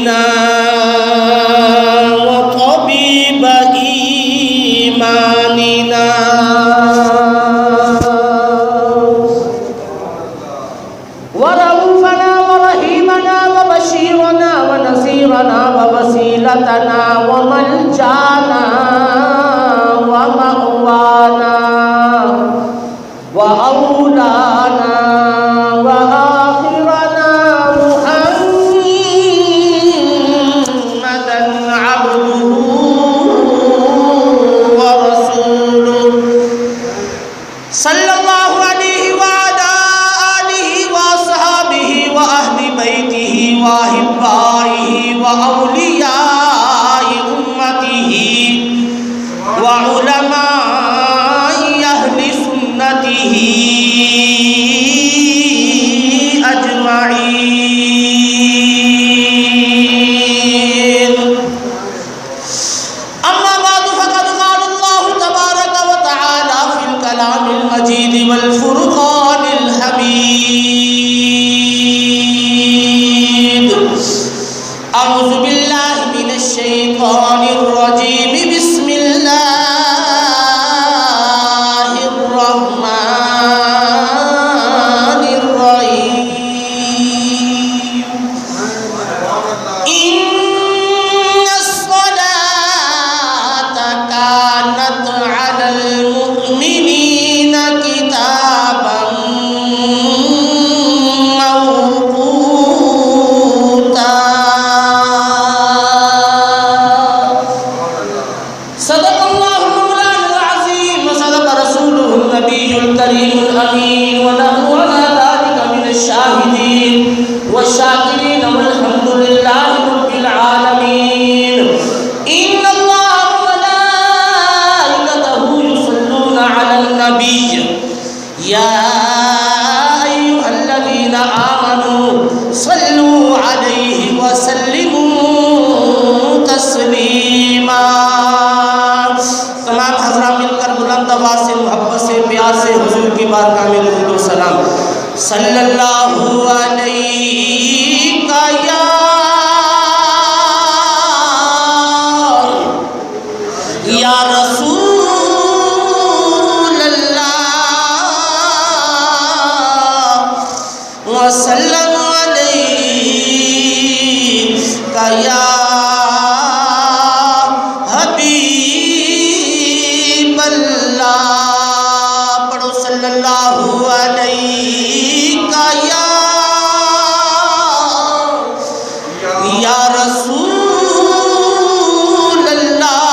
قلوبنا وطبيب إيماننا ورؤوفنا ورحيمنا وبشيرنا ونصيرنا ووسيلتنا وملجانا ومأوانا وأولانا وآخرنا محمدا عبده ورسوله صلى الله عليه وعلى آله وصحبه وأهل بيته وأحبائه وأولياء أمته وعلماء أهل سنته أجمعين. أما بعد فقد قال الله تبارك وتعالى في الكلام المجيد والفرقان الحميد. أعوذ بالله من الشيطان الرجيم. بسم الله الرحمن الرحيم. إن الصلاة كانت على المؤمنين كتابا موقوتا. صدق الله مولانا العظيم وصدق رسوله النبي الكريم الأمين. ونحن على ذلك من الشاهدين والشاكرين والحمد لله رب العالمين. إن الله وملائكته يصلون على النبي يا أيها الذين آمنوا صلوا عليه وسلموا تسليما. تمام حضرات مل کر بلند آواز سے محبت سے پیار سے حضور کی بارگاہ میں درود و سلام. صلی اللہ علیہ یا رسول اللہ وسلم علیہ یا حبیب اللہ. پڑھو صلی اللہ علیہ یا رسول اللہ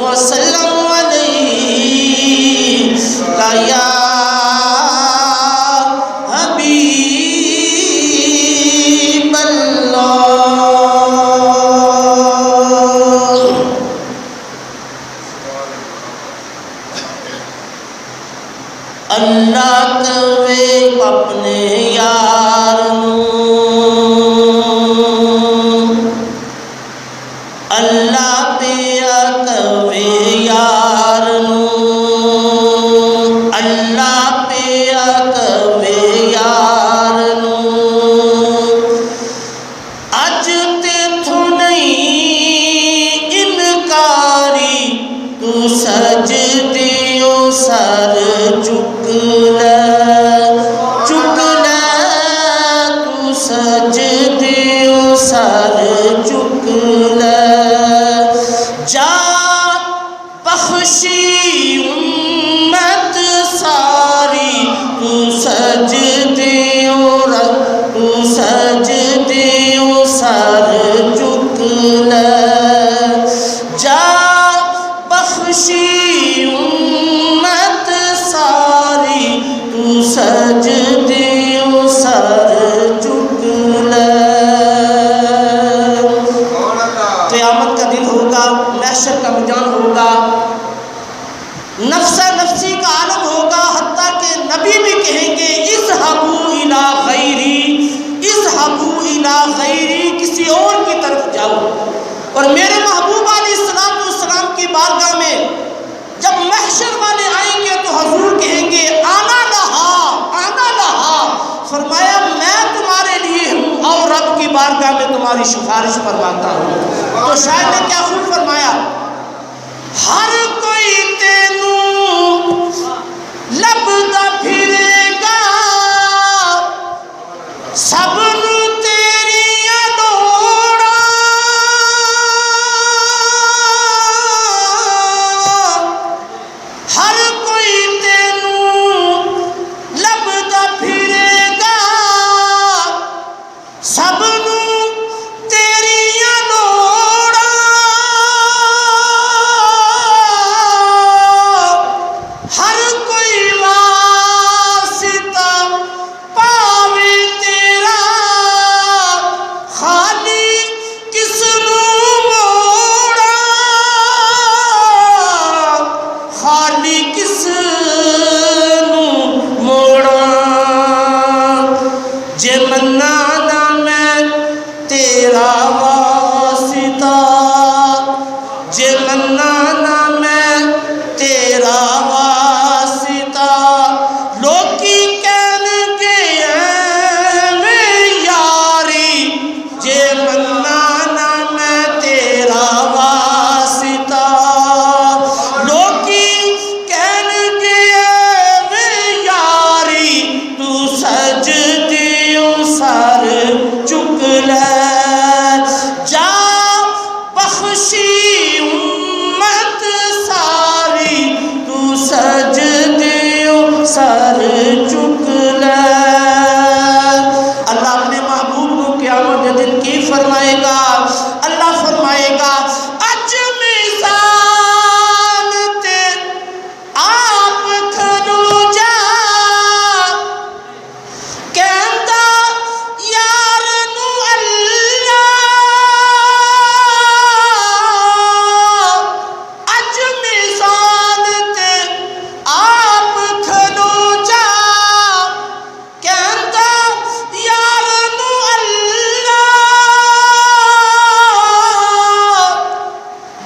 وسلم علیہ یا حبیب اللہ. اللہ کوے اپنے یار اللہ پیا کوے یار اللہ پیا کوے یار اج تیتھوں نہیں انکاری تو سجدیوں سر چک لے تو سجدیوں سر چک لے. جا بخشی امت ساری تو سجدیوں سر چک لے. جا بخشی امت ساری تو سجدیوں سر چک لے. قیامت کا دن ہوگا، محشر کا میدان ہوگا، نفس نفسی کا عالم ہوگا. حتیٰ کہ نبی بھی کہیں گے اذهبوا الی غیری، اذهبوا الی غیری، کسی اور کی طرف جاؤ. اور میرے محبوب علیہ السلام کی بارگاہ میں جب محشر والے آئیں گے تو حضور کہیں گے آنا لہا، آنا لہا. فرمایا میں تمہارے لیے ہوں، آؤ بارگاہ میں تمہاری سفارش فرماتا ہوں۔ تو شاعر نے کیا خوب فرمایا، ہر کوئی تینوں لبدا پھرے گا، سب نو تیریاں لوڑاں، ہر کوئی تینوں لبدا پھرے گا، سب نو تیریاں لوڑاں، ہر کوئی واسطہ پاوے تیرا، خالی کس نو موڑاں، خالی کس نو موڑاں، جے منا نہ میں تیرا واسطہ، جے منا نہ میں تیرا واسطہ، لوکی کہن گے ایویں یاری، جے منا نہ میں تیرا واسطہ، لوکی کہن گے ایویں یاری، تو سجدیوں سر چک لے، جا بخشی امت ساری، تو سجدیوں سر چک لے۔ اللہ اپنے محبوب کو قیامت کے دن کی فرمائے گا، اللہ فرمائے گا اج میزان تے آپ کھلو جا، کہندا یار نو اللہ، اج میزان تے آپ کھلو جا، کہندا یار نو اللہ،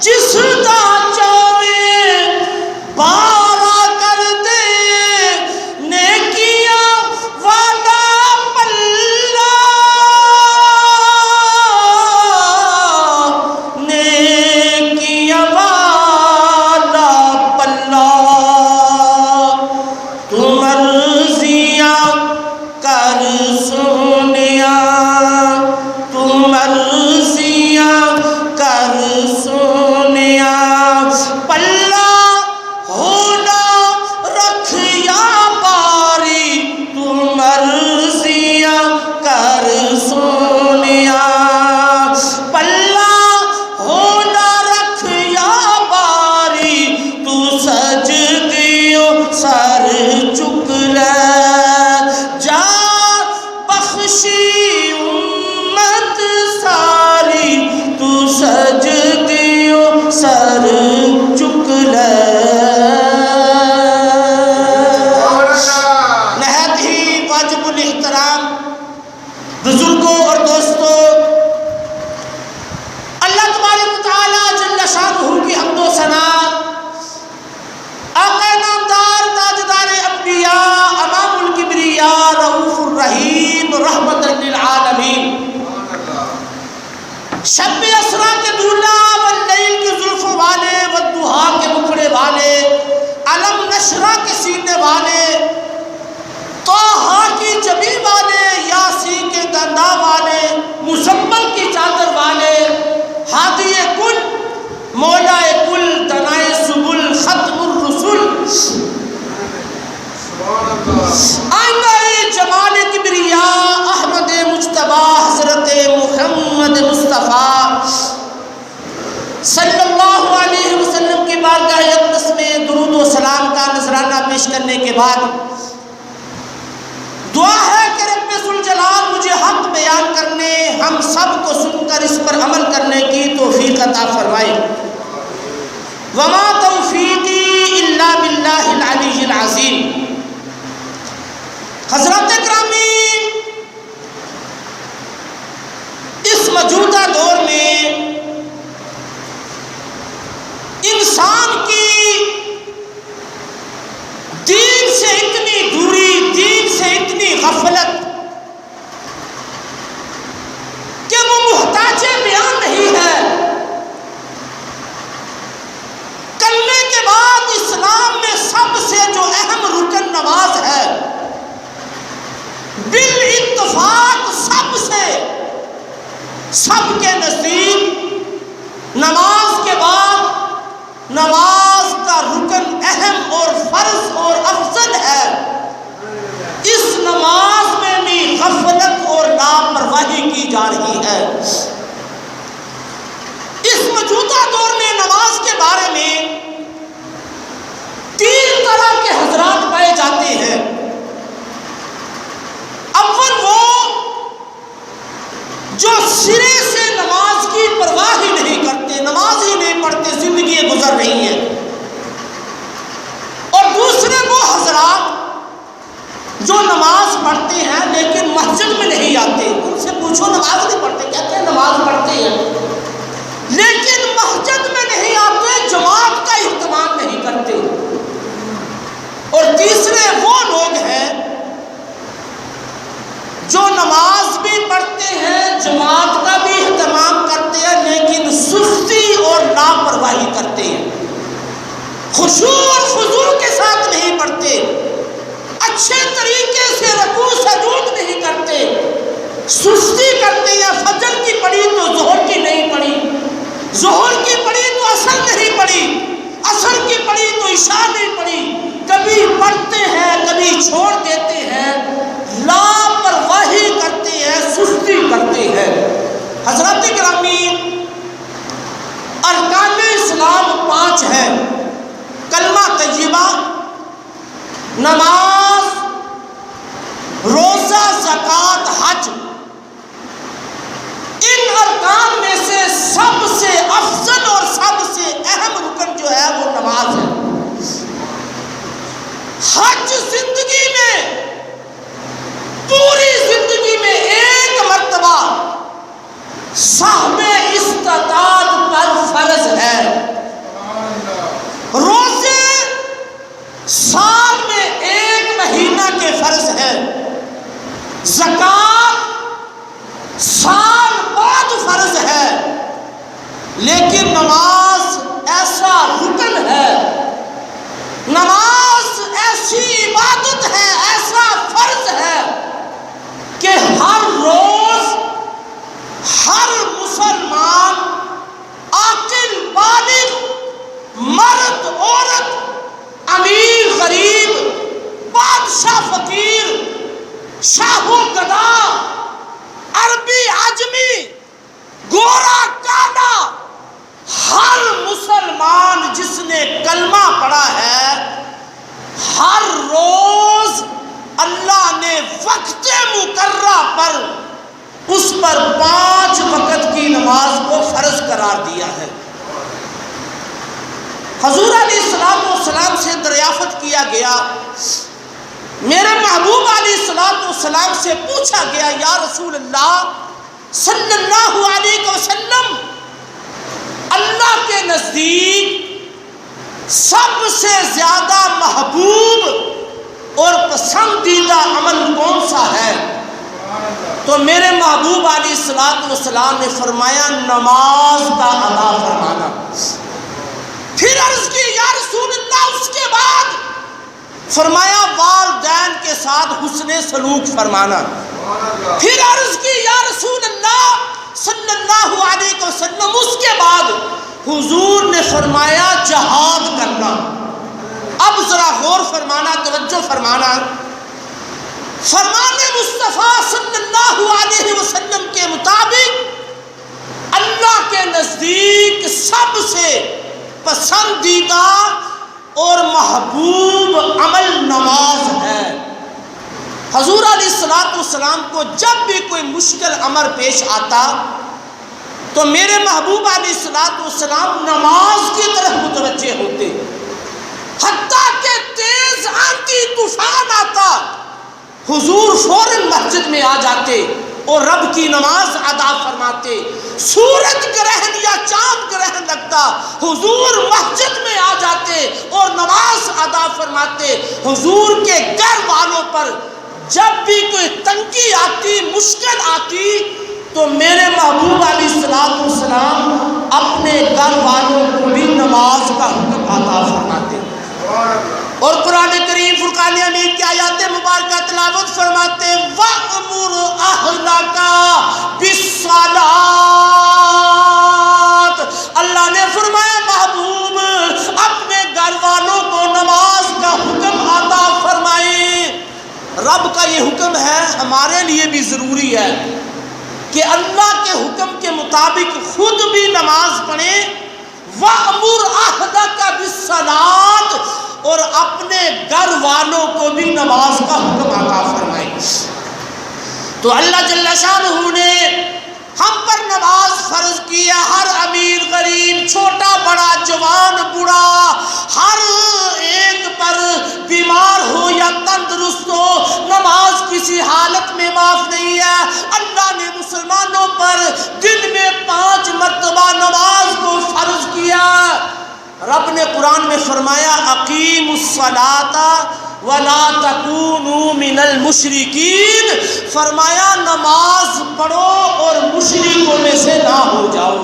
جس دا چاہے بارا کر دے، نیکیاں والا پلہ، نیکیاں والا پلہ، تو مرضیاں کر سونیا، تو مرضیاں کر سونیا، پلہ ہونا رکھ یا باری، تو مرضیاں کر سونیا، پلہ ہونا رکھ یا باری، تو سجدیوں سر چک لے، جا بخشی امت ساری، تو سجدیوں سر چک لے۔ نہایت ہی واجب الاحترام بزرگوں اور دوستوں، اللہ تبارک و تعالی جل شانہ کی حمد و ثنا، آقا نامدار تاجدار انبیاء، امام الکبریاء، رؤوف الرحیم، رحمت للعالمین، شب اسرا کے دولہ واللیل کے زلفوں والے، والضحا کے مکھڑے والے، علم نشرہ کے سینے والے، طٰہٰ کی جبی والے، یاسین کے دندا والے، مزمل کی چادر والے، ہادی کل، مولا کل، دنائے سبل، ختم الرسل، آئینہ جمال کبریاء، احمد مجتبیٰ، حضرت محمد مصطفیٰ صلی اللہ علیہ وسلم کی بارگاہ اقدس میں درود و سلام کا نذرانہ پیش کرنے کے بعد دعا ہے کہ رب ذوالجلال مجھے حق بیان کرنے، ہم سب کو سن کر اس پر عمل کرنے کی توفیق عطا فرمائے۔ وما توفیقی الا باللہ العلی العظیم۔ حضرات گرامی، اس موجودہ دور میں انسان کی دین سے اتنی دوری، دین سے اتنی غفلت کہ سب کے نزدیک نماز کے بعد نماز کا رکن اہم اور فرض اور افضل ہے، اس نماز میں بھی غفلت اور لاپرواہی کی جا رہی ہے۔ اس موجودہ دور میں نماز کے بارے میں 3 طرح کے حضرات پائے جاتے ہیں۔ اول وہ جو سرے سے نماز کی پرواہ ہی نہیں کرتے، نماز ہی نہیں پڑھتے، زندگی گزر رہی ہے۔ اور دوسرے وہ حضرات جو نماز پڑھتے ہیں لیکن مسجد میں نہیں آتے۔ ان سے پوچھو نماز نہیں پڑھتے، کہتے ہیں نماز پڑھتے ہیں لیکن مسجد میں نہیں آتے، جماعت کا اہتمام نہیں کرتے۔ اور تیسرے وہ لوگ ہیں جو نماز بھی پڑھتے ہیں، جماعت کا بھی اہتمام کرتے ہیں لیکن سستی اور لاپرواہی کرتے ہیں، خشوع اور خضوع کے ساتھ نہیں پڑھتے، اچھے طریقے سے رکوع سجود نہیں کرتے، سستی کرتے ہیں۔ فجر کی پڑھی تو ظہر کی نہیں پڑھی، ظہر کی پڑھی تو عصر نہیں پڑھی، عصر کی پڑھی تو عشاء نہیں پڑھی، کبھی پڑھتے ہیں کبھی چھوڑ دیتے ہیں، لاپرواہی کرتے ہیں، سستی کرتے ہیں۔ حضرات گرامی، ارکان اسلام 5 ہیں: کلمہ طیبہ، نماز، روزہ، زکوٰۃ، حج۔ ان ارکان میں سے سب سے افضل اور سب سے اہم رکن جو ہے وہ نماز ہے۔ حج زندگی میں، پوری زندگی میں ایک مرتبہ صاحب استطاعت پر فرض ہے۔ روزے سال میں 1 مہینہ کے فرض ہے، زکوٰۃ سال بعد فرض ہے، لیکن نماز ایسا رکن ہے، نماز ایسی عبادت ہے، ایسا فرض ہے کہ ہر روز ہر مسلمان عاقل بالغ، مرد عورت، امیر غریب، بادشاہ فقیر، شاہ و گدا، عربی عجمی، گورا کالا، ہر مسلمان جس نے کلمہ پڑھا ہے، ہر روز اللہ نے وقت مقررہ پر اس پر 5 وقت کی نماز کو فرض قرار دیا ہے۔ حضور علیہ السلام سے دریافت کیا گیا، میرے محبوب علیہ السلام سے پوچھا گیا، یا رسول اللہ صلی اللہ علیہ وسلم، اللہ کے نزدیک سب سے زیادہ محبوب اور پسندیدہ عمل کون سا ہے؟ تو میرے محبوب علیہ السلام نے فرمایا، نماز کا ادا فرمانا۔ پھر عرض کی، یا رسول اللہ اس کے بعد؟ فرمایا، والدین کے ساتھ حسن سلوک فرمانا۔ پھر عرض کی، یا رسول اللہ صلی اللہ علیہ وسلم اس کے بعد؟ حضور نے فرمایا، جہاد کرنا۔ اب ذرا غور فرمانا، توجہ فرمانا، فرمان مصطفیٰ صلی اللہ علیہ وسلم کے مطابق اللہ کے نزدیک سب سے پسندیدہ اور محبوب عمل نماز ہے۔ حضور علیہ السلام کو جب بھی کوئی مشکل امر پیش آتا تو میرے محبوب علیہ السلام نماز کی طرف متوجہ ہوتے، حتیٰ کہ تیز آندھی طوفان آتا، حضور فوراً مسجد میں آ جاتے اور رب کی نماز ادا فرماتے۔ سورج گرہن یا چاند گرہن لگتا، حضور مسجد میں آ جاتے اور نماز ادا فرماتے۔ حضور کے گھر والوں پر جب بھی کوئی تنگی آتی، مشکل آتی، تو میرے محبوب علیہ السلام اپنے گھر والوں کو بھی نماز کا حکم عطا فرماتے۔ اور قرآن کریم فرقان حمید کی آیات مبارکہ تلاوت فرماتے، وَأْمُرْ أَهْلَكَ بِالصَّلَاةِ رب کا یہ حکم ہے، ہمارے لیے بھی ضروری ہے کہ اللہ کے حکم کے مطابق خود بھی نماز پڑھیں، وَأْمُرْ أَهْلَكَ بِالصَّلَاةِ، اور اپنے گھر والوں کو بھی نماز کا حکم عطا فرمائے۔ تو اللہ جل شانہ نے ہم پر نماز فرض کیا، ہر امیر غریب، چھوٹا بڑا، جوان بوڑھا، ہر ایک پر، بیمار ہو یا تندرست ہو، نماز کسی حالت میں معاف نہیں ہے۔ اللہ نے مسلمانوں پر دن میں 5 مرتبہ نماز کو فرض کیا۔ رب نے قرآن میں فرمایا اقیموا الصلاۃ ولا تکونوا من المشرکین، فرمایا نماز پڑھو اور مشرکوں میں سے نہ ہو جاؤ۔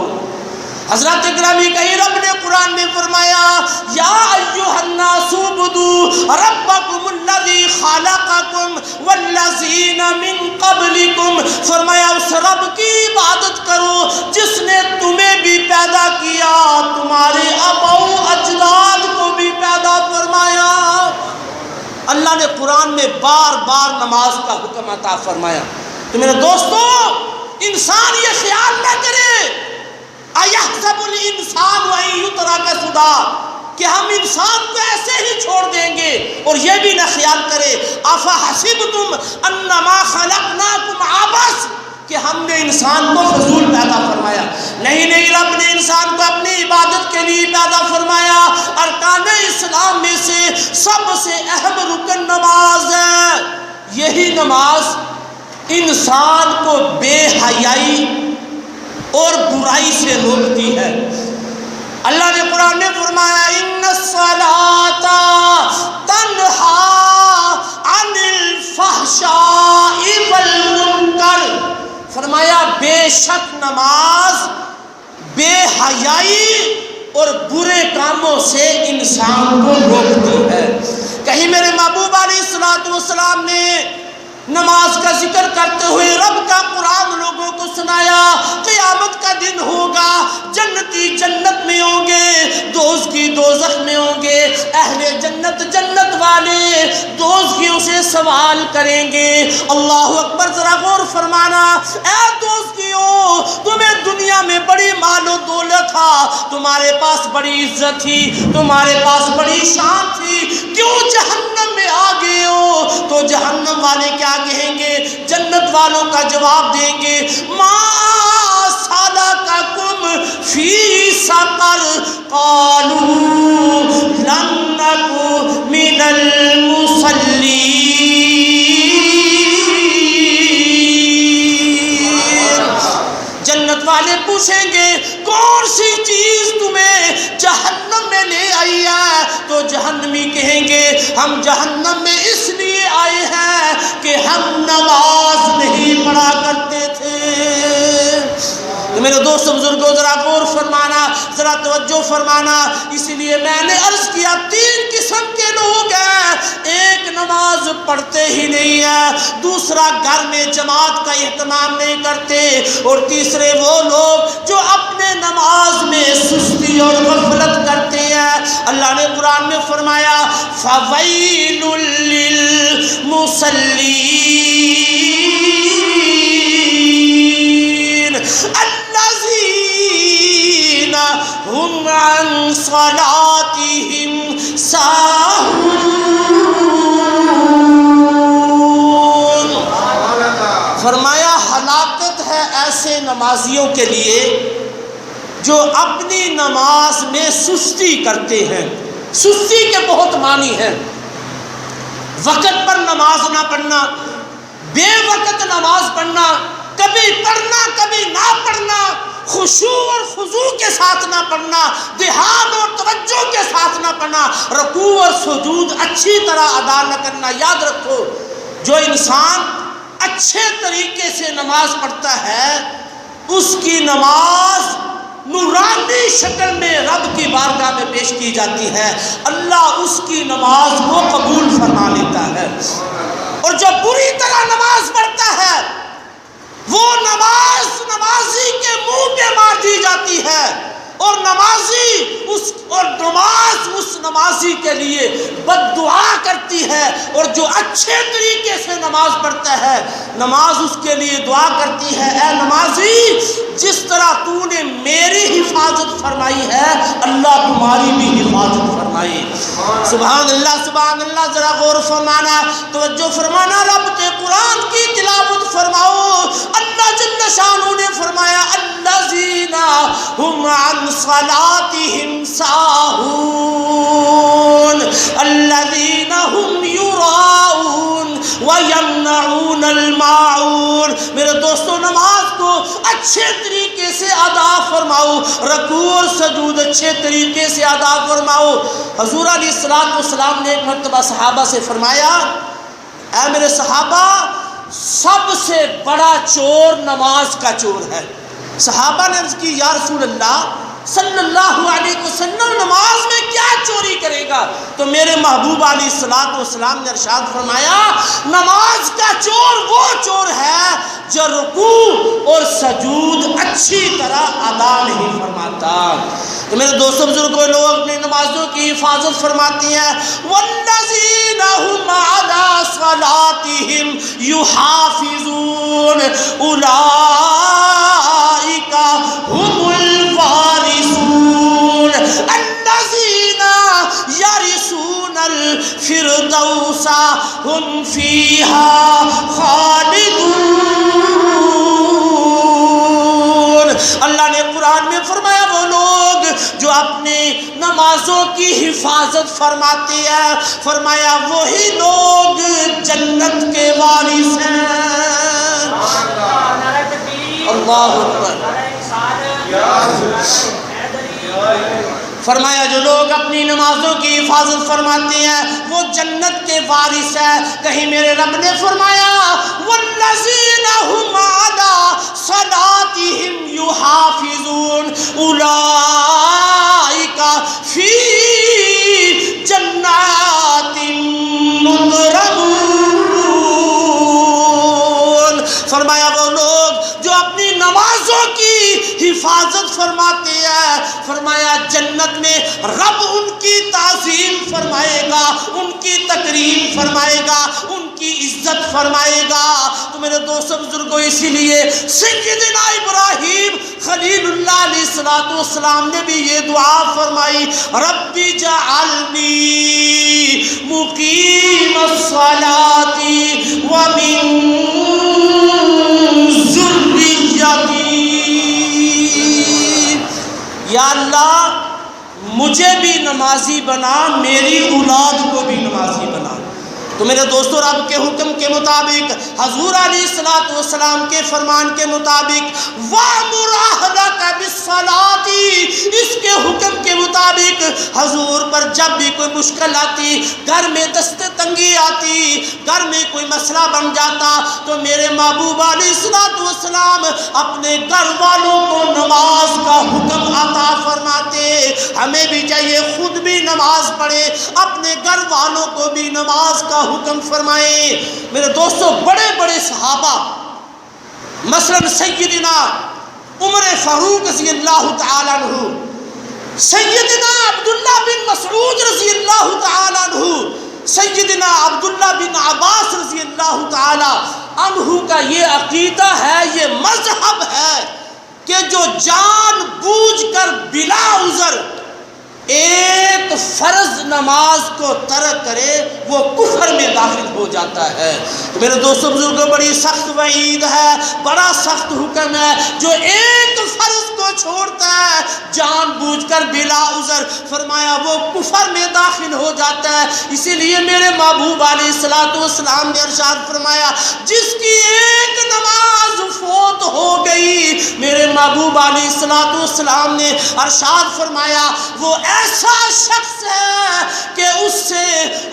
حضرات گرامی کہیں رب نے قرآن میں فرمایا یا ایھا الناس اعبدوا ربکم الذی خلقکم والذین من قبلکم، فرمایا اس رب کی عبادت کرو جس نے تمہیں بھی پیدا کیا، تمہارے آباء و اجداد کو بھی پیدا فرمایا۔ اللہ نے قرآن میں بار بار نماز کا حکم عطا فرمایا۔ تو میرے دوستو، انسان یہ خیال نہ کرے اَيَحْسَبُ الْإِنسَانُ أَن يُتْرَكَ سُدًى، کہ ہم انسان کو ایسے ہی چھوڑ دیں گے، اور یہ بھی نہ خیال کرے أَفَحَسِبْتُمْ أَنَّمَا خَلَقْنَاكُمْ عَبَثًا، کہ ہم نے انسان کو فضول پیدا فرمایا۔ نہیں، رب نے انسان کو اپنی عبادت کے لیے پیدا فرمایا۔ ارکان اسلام میں سے سب سے اہم رکن نماز ہے۔ یہی نماز انسان کو بے حیائی اور برائی سے روکتی ہے۔ اللہ نے قرآن میں فرمایا ان الصلاۃ تنہی عن الفحشاء والمنکر، فرمایا بے شک نماز بے حیائی اور برے کاموں سے انسان کو روکتی ہے۔ کہیں میرے محبوب علیہ الصلوۃ والسلام نے نماز کا ذکر کرتے ہوئے رب کا قرآن لوگوں کو سنایا، قیامت کا دن ہوگا، جنتی جنت میں ہوں گے، دوزخی دوزخ میں ہوں گے، اہل جنت جنت والے دوزخیوں سے سوال کریں گے۔ اللہ اکبر، ذرا غور فرمانا، اے دوزخیوں، تمہیں دنیا میں بڑی مال و دولت تھا، تمہارے پاس بڑی عزت تھی، تمہارے پاس بڑی شان تھی، کیوں جہنم میں آ گئے ہو؟ تو جہنم والے کیا کہیں گے؟ جنت والوں کا جواب دیں گے ما سلککم فی سقر قالوا لم نک من المصلین۔ جنت والے پوچھیں گے کون سی چیز تمہیں جہنم میں لے آئی ہے؟ تو جہنمی کہیں گے ہم جہنم میں اس لیے آئے ہیں کہ ہم نماز نہیں پڑھا کرتے تھے۔ تو میرے دوستوں بزرگوں، ذرا غور فرمانا، ذرا توجہ فرمانا، اسی لیے میں نے عرض کیا 3 قسم کے لوگ ہیں۔ ایک نماز پڑھتے ہی نہیں ہے، دوسرا گھر میں جماعت کا اہتمام نہیں کرتے، اور تیسرے وہ لوگ جو اپنے نماز میں سستی اور غفلت کرتے ہیں۔ اللہ نے قرآن میں فرمایا فَوَيْلٌ لِّلْمُصَلِّينَ الَّذِينَ هُمْ عَنْ صَلَاتِهِمْ سَاهُونَ۔ فرمایا ہلاکت ہے ایسے نمازیوں کے لیے جو اپنی نماز میں سستی کرتے ہیں۔ سستی کے بہت معنی ہیں، وقت پر نماز نہ پڑھنا، بے وقت نماز پڑھنا، کبھی پڑھنا کبھی نہ پڑھنا، خشوع اور خضوع کے ساتھ نہ پڑھنا، دھیان اور توجہ کے ساتھ نہ پڑھنا، رکوع اور سجود اچھی طرح ادا نہ کرنا۔ یاد رکھو، جو انسان اچھے طریقے سے نماز پڑھتا ہے اس کی نماز نورانی شکل میں رب کی بارگاہ میں پیش کی جاتی ہے، اللہ اس کی نماز کو قبول فرما لیتا ہے۔ اور جو بری طرح نماز پڑھتا ہے وہ نمازی کے منہ پہ مار دی جاتی ہے، اور نماز نمازی کے لیے بد دعا کرتی ہے، اور جو اچھے طریقے سے نماز پڑھتا ہے نماز اس کے لیے دعا کرتی ہے، اے نمازی جس طرح تو نے میری حفاظت فرمائی ہے اللہ تمہاری بھی حفاظت فرمائے۔ سبحان اللہ سبحان اللہ۔ ذرا غور فرمانا، توجہ فرمانا، رب کے قرآن کی تلاوت فرماؤ۔ اللہ جل شانہ نے فرمایا الذین هم عن صلاتهم ساہون الذین هم یراؤون ویمنعون الماعون۔ میرے دوستو نماز کو اچھے طریقے سے ادا فرماؤ، رکوع اور سجود اچھے طریقے سے ادا فرماؤ۔ حضور علیہ السلام نے ایک مرتبہ صحابہ سے فرمایا اے میرے صحابہ سب سے بڑا چور نماز کا چور ہے۔ صحابہ نے عرض کی یا رسول اللہ صلی اللہ علیہ وسلم نماز میں کیا چوری کرے گا؟ تو میرے محبوب علیہ السلام نے ارشاد فرمایا نماز کا چور وہ چور ہے جو رکوع اور سجود اچھی طرح ادا نہیں فرماتا۔ تو میرے دوستوں بزرگوں لوگ اپنی نمازوں کی حفاظت فرماتی ہیں والذین هم علی صلاتهم یحافظون اولئک هم الوارثون الذین یرثون الفردوس هم فیہا خالدون۔ اللہ نے قرآن میں فرمایا وہ لوگ جو اپنی نمازوں کی حفاظت فرماتے ہیں، فرمایا وہی لوگ جنت کے وارث ہیں۔ اللہ اکبر۔ فرمایا جو لوگ اپنی نمازوں کی حفاظت فرماتے ہیں وہ جنت کے وارث ہیں۔ کہیں میرے رب نے فرمایا والذین هم علی صلاتهم یحافظون اولئک فی جنات مکرمون۔ فرمایا وہ لوگ جو اپنی نمازوں کی حفاظت فرماتے ہیں، فرمایا جنت میں رب ان کی تعظیم فرمائے گا، ان کی تکریم فرمائے گا، ان کی عزت فرمائے گا۔ تو میرے دوستوں بزرگوں اسی لیے سیدنا ابراہیم خلیل اللہ علیہ السلام نے بھی یہ دعا فرمائی رب اجعلنی مقیم الصلاۃ ومن ذریتی، یا اللہ مجھے بھی نمازی بنا، میری اولاد کو بھی نمازی بنا۔ تو میرے دوستو رب کے حکم کے مطابق حضور علیہ السلام کے فرمان کے مطابق وَأْمُرْ أَهْلَكَ بِالصَّلَاةِ، اس کے حکم کے مطابق حضور پر جب بھی کوئی مشکل آتی، گھر میں دست تنگی آتی، گھر میں کوئی مسئلہ بن جاتا، تو میرے محبوب علیہ السلام اپنے گھر والوں کو نماز کا حکم عطا فرماتے۔ ہمیں بھی چاہیے خود بھی نماز پڑھے، اپنے گھر والوں کو بھی نماز کا حکم فرمائے۔ میرے دوستو بڑے بڑے صحابہ مثلا سیدنا عمر فاروق رضی اللہ تعالیٰ عنہ، سیدنا عبداللہ بن مسعود رضی اللہ تعالیٰ عنہ، سیدنا عبداللہ بن عباس رضی اللہ تعالیٰ عنہ کا یہ عقیدہ ہے، یہ مذہب ہے کہ جو جان بوجھ کر بلا عذر ایک فرض نماز کو ترک کرے وہ کفر میں داخل ہو جاتا ہے۔ تو میرے دوستوں بزرگوں بڑی سخت وعید ہے، بڑا سخت حکم ہے، جو ایک فرض کو چھوڑتا ہے جان بوجھ کر بلا عذر، فرمایا وہ کفر میں داخل ہو جاتا ہے۔ اسی لیے میرے محبوب علیہ السلام نے ارشاد فرمایا جس کی ایک نماز فوت ہو گئی، میرے محبوب علیہ السلام نے ارشاد فرمایا وہ ایسا شخص ہے کہ اس سے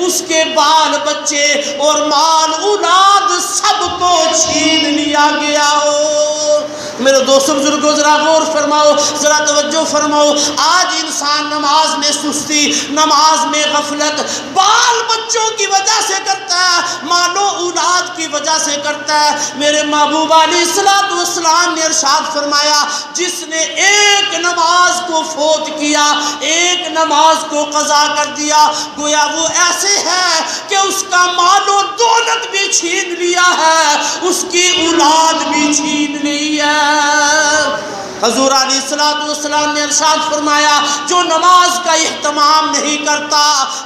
اس کے بال بچے اور مال اولاد سب کو چھین لیا گیا ہو۔ میرے دوستوں بزرگوں ذرا غور فرماؤ، ذرا توجہ فرماؤ، آج انسان نماز میں سستی، نماز میں غفلت بال بچوں کی وجہ سے کرتا ہے، مال و اولاد کی کی وجہ سے کرتا ہے۔ میرے محبوب علیہ السلام نے ارشاد فرمایا جس نے ایک نماز کو فوت کیا، ایک نماز کو قضا کر دیا، گویا وہ ایسے ہے کہ اس کا مال و دولت بھی چھین لیا ہے، اس کی اولاد بھی چھین لی ہے۔ حضور علیہ السلام نے ارشاد فرمایا جو نماز کا اہتمام نہیں کرتا،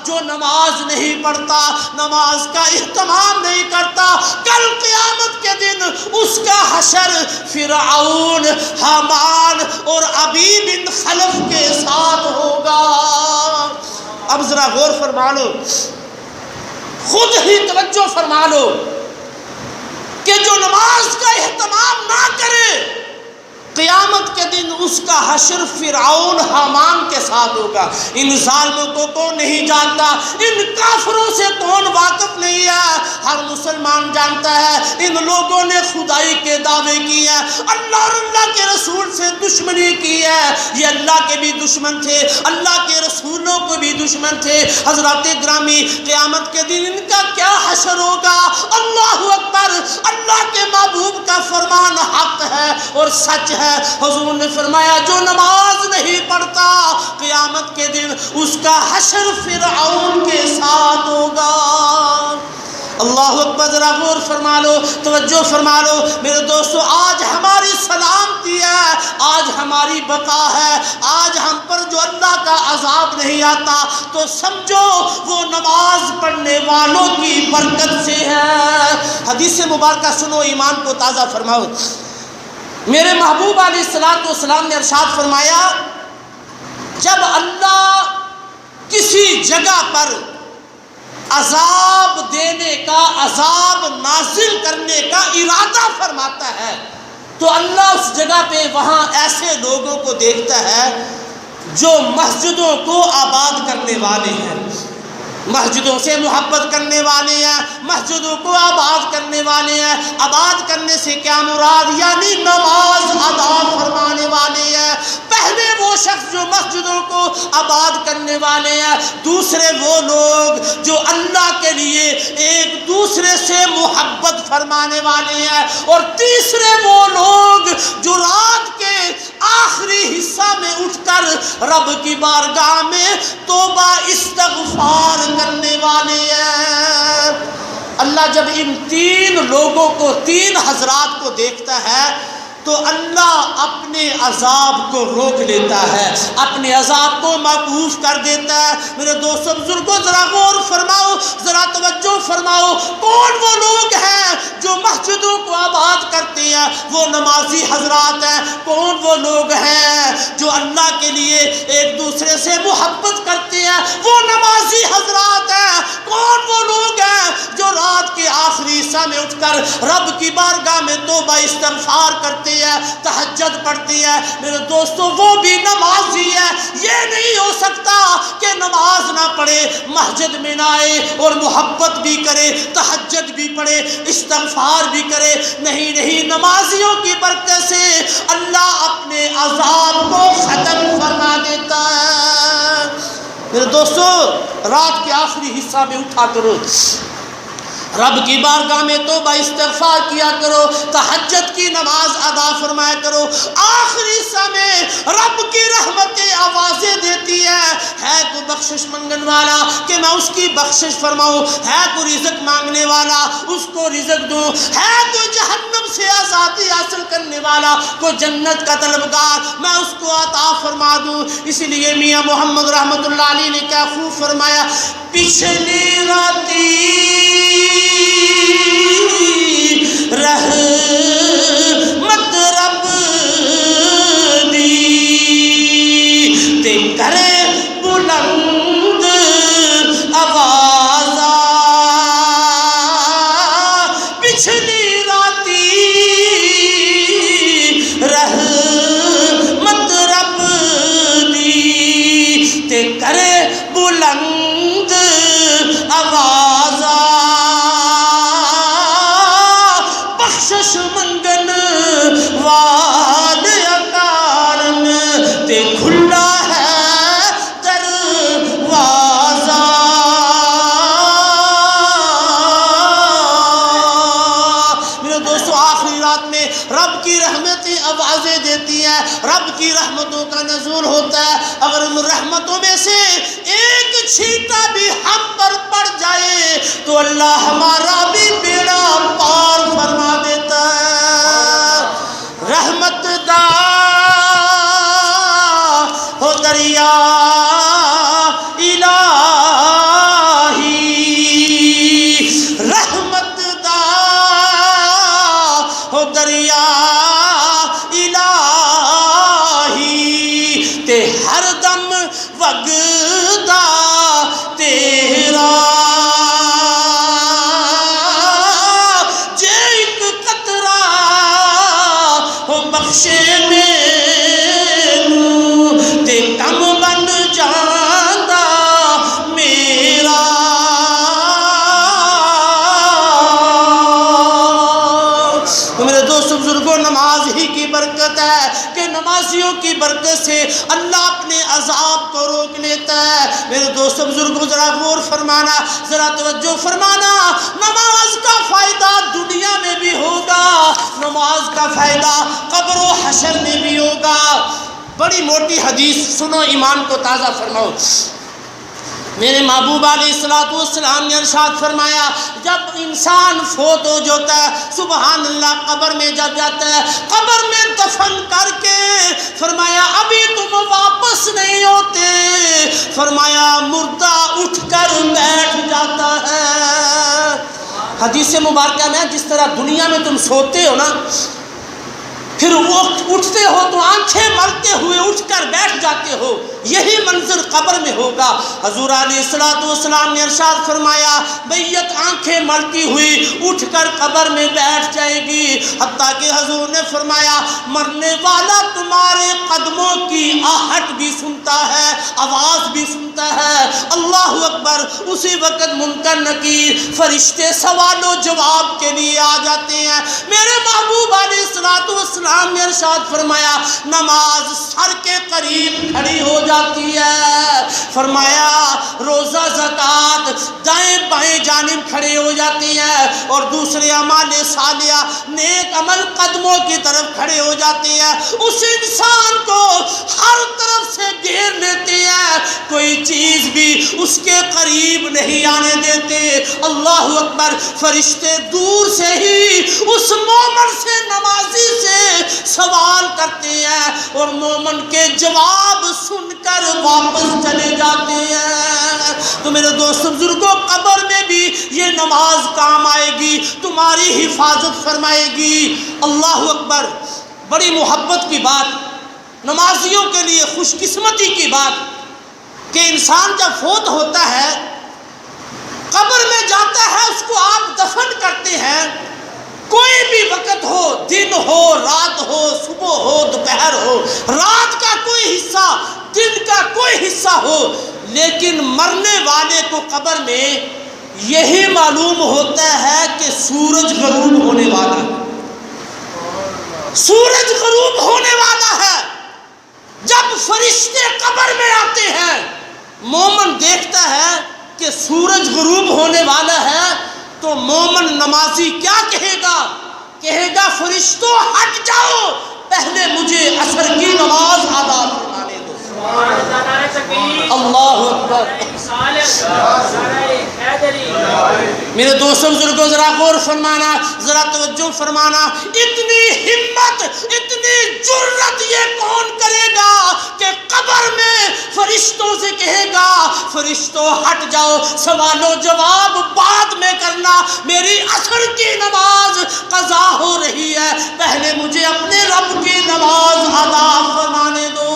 جو نماز نہیں پڑھتا، نماز کا اہتمام نہیں کرتا، کل قیامت کے دن اس کا حشر فرعون، حامان اور ابی بن خلف کے ساتھ ہوگا۔ اب ذرا غور فرما لو، خود ہی توجہ فرما لو کہ جو نماز کا اہتمام نہ کرے قیامت کے دن اس کا حشر فرعون حامان کے ساتھ ہوگا۔ ان ظالموں کو کون نہیں جانتا، ان کافروں سے کون واقف نہیں ہے؟ ہر مسلمان جانتا ہے ان لوگوں نے خدائی کے دعوے کی ہے، اللہ اور اللہ کے رسول سے دشمنی کی ہے، یہ اللہ کے بھی دشمن تھے، اللہ کے رسولوں کو بھی دشمن تھے۔ حضرات گرامی قیامت کے دن ان کا کیا حشر ہوگا؟ اللہ اکبر، اللہ کے محبوب کا فرمان حق ہے اور سچ ہے۔ حضور نے فرمایا جو نماز نہیں پڑھتا قیامت کے دن اس کا حشر فرعون کے ساتھ ہوگا۔ اللہ اکبر، ذرا غور فرما لو، توجہ فرما لو میرے دوستو، آج ہماری سلامتی ہے، آج ہماری بقا ہے، آج ہم پر جو اللہ کا عذاب نہیں آتا تو سمجھو وہ نماز پڑھنے والوں کی برکت سے ہے۔ حدیث مبارکہ سنو، ایمان کو تازہ فرماؤ۔ میرے محبوب علیہ السلام نے ارشاد فرمایا جب اللہ کسی جگہ پر عذاب دینے کا، عذاب نازل کرنے کا ارادہ فرماتا ہے تو اللہ اس جگہ پہ وہاں ایسے لوگوں کو دیکھتا ہے جو مسجدوں کو آباد کرنے والے ہیں، مسجدوں سے محبت کرنے والے ہیں، مسجدوں کو آباد کرنے والے ہیں۔ آباد کرنے سے کیا مراد؟ یعنی نماز ادا فرمانے والے ہیں۔ پہلے وہ شخص جو مسجدوں کو آباد کرنے والے ہیں، دوسرے وہ لوگ جو اللہ کے لیے ایک دوسرے سے محبت فرمانے والے ہیں، اور تیسرے وہ لوگ جو رات کے آخری حصہ میں اٹھ کر رب کی بارگاہ میں توبہ استغفار کرنے والے ہیں۔ اللہ جب ان تین لوگوں کو، تین حضرات کو دیکھتا ہے تو اللہ اپنے عذاب کو روک لیتا ہے، اپنے عذاب کو موقوف کر دیتا ہے۔ میرے دوستو بزرگوں ذرا غور فرماؤ، ذرا توجہ فرماؤ، کون وہ لوگ ہیں جو مسجدوں کو آباد کرتے ہیں؟ وہ نمازی حضرات ہیں۔ کون وہ لوگ ہیں جو اللہ کے لیے ایک دوسرے سے محبت کرتے ہیں؟ وہ نمازی حضرات ہیں۔ کون وہ لوگ ہیں جو رات کے آخری حصہ میں اٹھ کر رب کی بارگاہ میں توبہ استغفار کرتے ہیں، تہجد پڑھتی ہے؟ میرے دوستو وہ بھی نمازی ہے۔ یہ نہیں ہو سکتا کہ نماز نہ پڑھے، مسجد میں نہ آئے اور محبت بھی کرے، تہجد بھی پڑھے، استغفار بھی کرے۔ نہیں نہیں، نمازیوں کی برکت سے اللہ اپنے عذاب کو ختم فرما دیتا ہے۔ میرے دوستو رات کے آخری حصہ میں اٹھا کرو، رب کی بارگاہ میں توبہ استغفار کیا کرو، تہجد کی نماز ادا فرمایا کرو۔ آخری سمے رب کی رحمتیں آوازیں دیتی ہے کوئی بخشش مانگن والا کہ میں اس کی بخشش فرماؤں، ہے کوئی رزق مانگنے والا اس کو رزق دوں، ہے کوئی جہنم سے آزادی حاصل کرنے والا، کوئی جنت کا طلبگار میں اس کو عطا فرما دوں۔ اسی لیے میاں محمد رحمت اللہ علیہ نے کیا خوب فرمایا، پچھلی راتی رحمت رب دی تے کرے بلند آوازاں، پچھلی راتی رحمت رب دی تے کرے بلند آوازاں، بخشش منگن والے کارن تے کھلا ہے دروازہ۔ رحمتیں آوازیں دیتی ہیں، رب کی رحمتوں کا نزول ہوتا ہے۔ اگر ان رحمتوں میں سے ایک چھینٹا بھی ہم پر پڑ جائے تو اللہ ہمارا بھی بیڑا پار فرما دیتا ہے۔ رحمت دا ہو دریا الہی، رحمت دا ہو دریا الہی، تے ہر دم وگدا تیرا، جے ایک قطرہ ہو بخشے مینوں تے کم بن جاندا میرا۔ تو میرے دوست بزرگوں، نماز ہی کی برکت ہے کہ نمازیوں کی برکت سے اللہ اپنے عذاب کو روک لیتا ہے۔ میرے دوست بزرگوں، ذرا غور فرمانا، ذرا توجہ فرمانا، نماز کا فائدہ دنیا میں بھی ہوگا، نماز کا فائدہ قبر و حشر میں بھی ہوگا۔ بڑی موٹی حدیث سنو، ایمان کو تازہ فرماؤ۔ میرے محبوب علیہ السلام نے ارشاد فرمایا، جب انسان فوت ہو جاتا ہے، سبحان اللہ، قبر میں جب جاتا ہے، قبر میں دفن کر کے فرمایا ابھی تم واپس نہیں ہوتے، فرمایا مردہ اٹھ کر بیٹھ جاتا ہے۔ حدیث مبارکہ میں جس طرح دنیا میں تم سوتے ہو نا، پھر وہ اٹھتے ہو تو آنکھیں ملتے ہوئے اٹھ کر بیٹھ جاتے ہو، یہی منظر قبر میں ہوگا۔ حضور علیہ السلام نے ارشاد فرمایا، میت آنکھیں ملتی ہوئی اٹھ کر قبر میں بیٹھ جائے گی، حتیٰ کہ حضور نے فرمایا مرنے والا تمہارے قدموں کی آہٹ بھی سنتا ہے، آواز بھی سنتا ہے۔ اللہ اکبر! اسی وقت منکر نکیر فرشتے سوال و جواب کے لیے آ جاتے ہیں۔ میرے محبوب علیہ السلام نے ارشاد فرمایا، نماز سر کے قریب کھڑی ہو جاتی ہے، فرمایا روزہ زکوٰۃ دائیں بائیں جانب کھڑے ہو جاتی ہے، اور دوسرے اعمال صالحہ نیک عمل قدموں کی طرف کھڑے ہو جاتے ہیں۔ اس انسان کو ہر طرف سے گھیر لیتے ہیں، کوئی چیز بھی اس کے قریب نہیں آنے دیتے۔ اللہ اکبر! فرشتے دور سے ہی اس مومن سے، نمازی سے سوال کرتے ہیں، اور مومن کے جواب سن کر واپس چلے جاتے ہیں۔ تو میرے دوست بزرگوں، قبر میں بھی یہ نماز کام آئے گی، تمہاری حفاظت فرمائے گی۔ اللہ اکبر! بڑی محبت کی بات، نمازیوں کے لیے خوش قسمتی کی بات کہ انسان جب فوت ہوتا ہے، قبر میں جاتا ہے، اس کو آپ دفن کرتے ہیں، کوئی بھی وقت ہو، دن ہو، رات ہو، صبح ہو، دوپہر ہو، رات کا کوئی حصہ، دن کا کوئی حصہ ہو، لیکن مرنے والے کو قبر میں یہی معلوم ہوتا ہے کہ سورج غروب ہونے والا ہے، سورج غروب ہونے والا ہے۔ جب فرشتے قبر میں آتے ہیں، مومن دیکھتا ہے کہ سورج غروب ہونے والا ہے، تو مومن نمازی کیا کہے گا؟ کہے گا فرشتوں ہٹ جاؤ، پہلے مجھے عصر کی نماز ادا فرمانے دو۔ اللہ اکبر! میرے دوستوں بزرگوں، ذرا غور فرمانا، ذرا توجہ فرمانا، اتنی ہمت، اتنی جرت یہ کون کرے گا کہ قبر میں فرشتوں سے کہے گا فرشتوں ہٹ جاؤ، سوال و جواب بعد میں کرنا، میری عصر کی نماز قضا ہو رہی ہے، پہلے مجھے اپنے رب کی نماز ادا فرمانے دو۔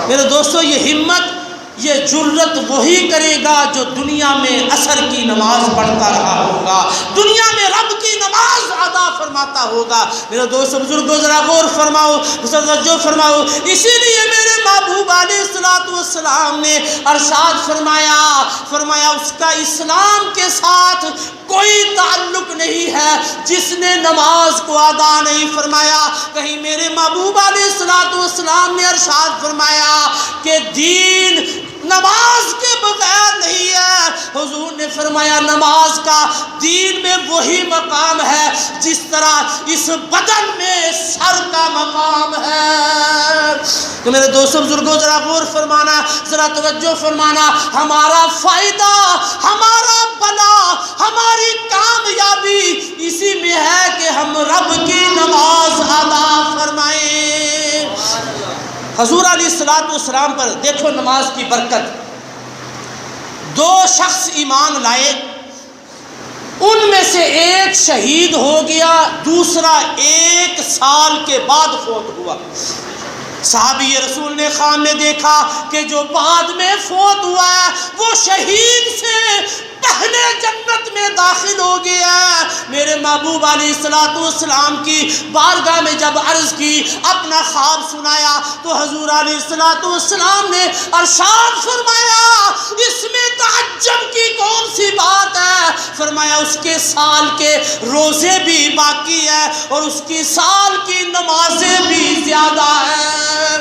میرے دوستو، یہ ہمت، یہ جرت وہی کرے گا جو دنیا میں عصر کی نماز پڑھتا رہا ہوگا، دنیا میں رب کی نماز ادا فرماتا ہوگا۔ میرے دوست بزرگوں، ذرا غور فرماؤ، توجہ فرماؤ، اسی لیے میرے محبوب علیہ السلام نے ارشاد فرمایا اس کا اسلام کے ساتھ کوئی تعلق نہیں ہے جس نے نماز کو ادا نہیں فرمایا۔ کہیں میرے محبوب علیہ السلام نے ارشاد فرمایا کہ دین نماز کے بغیر نہیں ہے، حضور نے فرمایا نماز کا دین میں وہی مقام ہے جس طرح اس بدن میں سر کا مقام ہے۔ تو میرے دوستوں بزرگوں ذرا غور فرمانا، ذرا توجہ فرمانا، ہمارا فائدہ، ہمارا بلا، ہماری کامیابی اسی میں ہے کہ ہم رب کی نماز ادا فرمائیں۔ حضور علیہ الصلوۃ والسلام پر دیکھو نماز کی برکت۔ دو شخص ایمان لائے، ان میں سے ایک شہید ہو گیا، دوسرا 1 سال کے بعد فوت ہوا۔ صحابی رسول نے خواب میں دیکھا کہ جو بعد میں فوت ہوا ہے وہ شہید سے پہلے جنت میں داخل ہو گیا ہے۔ میرے محبوب علیہ الصلوۃ والسلام کی بارگاہ میں جب عرض کی، اپنا خواب سنایا، تو حضور علیہ الصلوۃ والسلام نے ارشاد فرمایا اس میں تعجب کی کون سی بات ہے؟ فرمایا اس کے سال کے روزے بھی باقی ہے اور اس کی سال کی نمازیں بھی زیادہ ہیں۔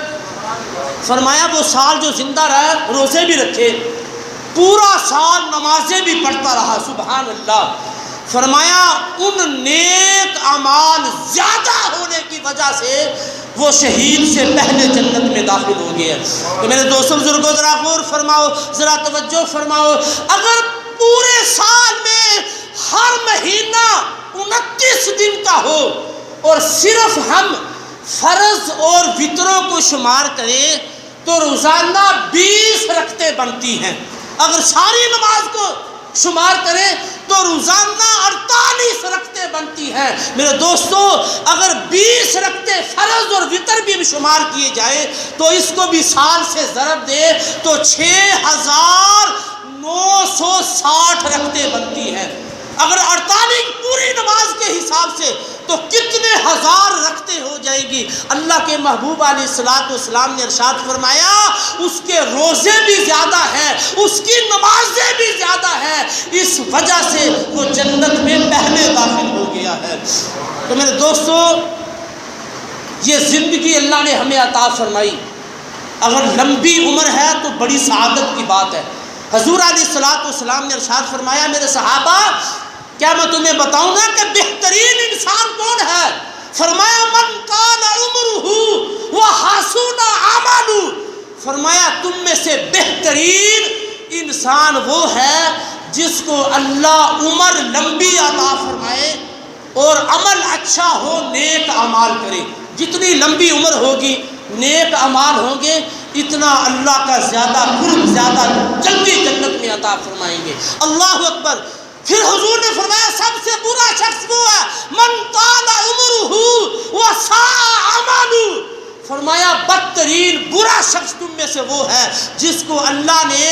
فرمایا وہ سال جو زندہ رہا روزے بھی رکھے، پورا سال نمازیں بھی پڑھتا رہا، سبحان اللہ۔ فرمایا ان نیک اعمال زیادہ ہونے کی وجہ سے وہ شہید سے پہلے جنت میں داخل ہو گیا۔ تو میرے دوستوں بزرگوں ذرا غور فرماؤ، ذرا توجہ فرماؤ، اگر پورے سال میں ہر مہینہ 29 دن کا ہو اور صرف ہم فرض اور وتروں کو شمار کریں تو روزانہ 20 رکعتیں بنتی ہیں۔ اگر ساری نماز کو شمار کریں تو روزانہ 48 رکعتیں بنتی ہیں۔ میرے دوستو اگر 20 رکعتیں فرض اور وتر بھی شمار کیے جائے تو اس کو بھی سال سے ضرب دے تو 6960 رکعتیں بنتی ہیں۔ اگر 48 پوری نماز کے حساب سے تو کتنے ہزار رکعتیں ہو جائیں گی۔ اللہ کے محبوب علیہ الصلوۃ والسلام نے ارشاد فرمایا اس کے روزے بھی زیادہ ہیں، اس کی نمازیں بھی زیادہ ہیں، اس وجہ سے وہ جنت میں پہلے داخل ہو گیا ہے۔ تو میرے دوستو یہ زندگی اللہ نے ہمیں عطا فرمائی، اگر لمبی عمر ہے تو بڑی سعادت کی بات ہے۔ حضور علیہ الصلوۃ والسلام نے ارشاد فرمایا میرے صحابہ کیا میں تمہیں بتاؤں نا کہ بہترین انسان کون ہے؟ فرمایا من کان عمرہ وحسن عملہ، فرمایا تم میں سے بہترین انسان وہ ہے جس کو اللہ عمر لمبی عطا فرمائے اور عمل اچھا ہو، نیک اعمال کرے۔ جتنی لمبی عمر ہوگی، نیک اعمال ہوں گے، اتنا اللہ کا زیادہ قرب، زیادہ جلدی جنت میں عطا فرمائیں گے۔ اللہ اکبر۔ پھر حضور نے فرمایا سب سے برا شخص وہ ہے من طال عمرہ وساء عملہ، فرمایا بدترین برا شخص تم میں سے وہ ہے جس کو اللہ نے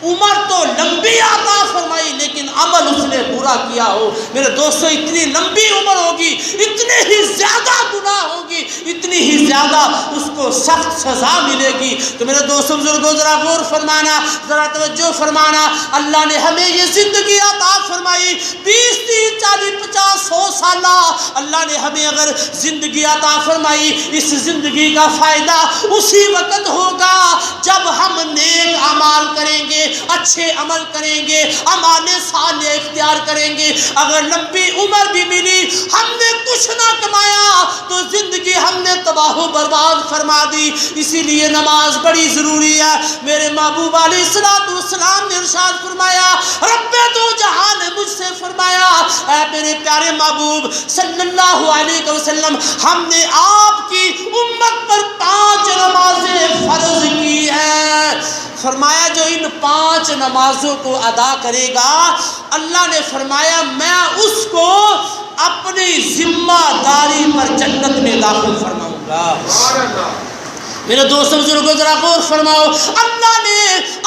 عمر تو لمبی عطا فرمائی لیکن عمل اس نے برا کیا ہو۔ میرے دوستو اتنی لمبی عمر ہوگی، اتنے ہی زیادہ گناہ ہوگی، اتنی ہی زیادہ اس کو سخت سزا ملے گی۔ تو میرے دوستو بزرگوں ذرا غور فرمانا، ذرا توجہ فرمانا، اللہ نے ہمیں یہ زندگی عطا فرمائی 20 30 40 50 100 سالہ، اللہ نے ہمیں اگر زندگی عطا فرمائی، اس زندگی کا فائدہ اسی وقت ہوگا جب ہم نیک اعمال کریں گے، اچھے عمل کریں گے، اعمال صالح اختیار کریں گے۔ اگر لمبی عمر بھی ملی، ہم نے کچھ نہ کمایا تو زندگی ہم نے تباہ و برباد فرما دی۔ اسی لیے نماز بڑی ضروری ہے۔ میرے محبوب علیہ الصلوۃ والسلام نے ارشاد فرمایا، رب دو جہاں نے مجھ سے فرمایا اے میرے پیارے محبوب صلی اللہ علیہ وسلم، ہم نے آپ کی امت پر 5 نمازیں فرض کی ہیں۔ فرمایا جو ان 5 نمازوں کو ادا کرے گا، اللہ نے فرمایا میں اس کو اپنی ذمہ داری پر جنت میں داخل فرماؤں گا۔ میرے دوستوں بزرگوں ذرا غور فرماؤ، اللہ نے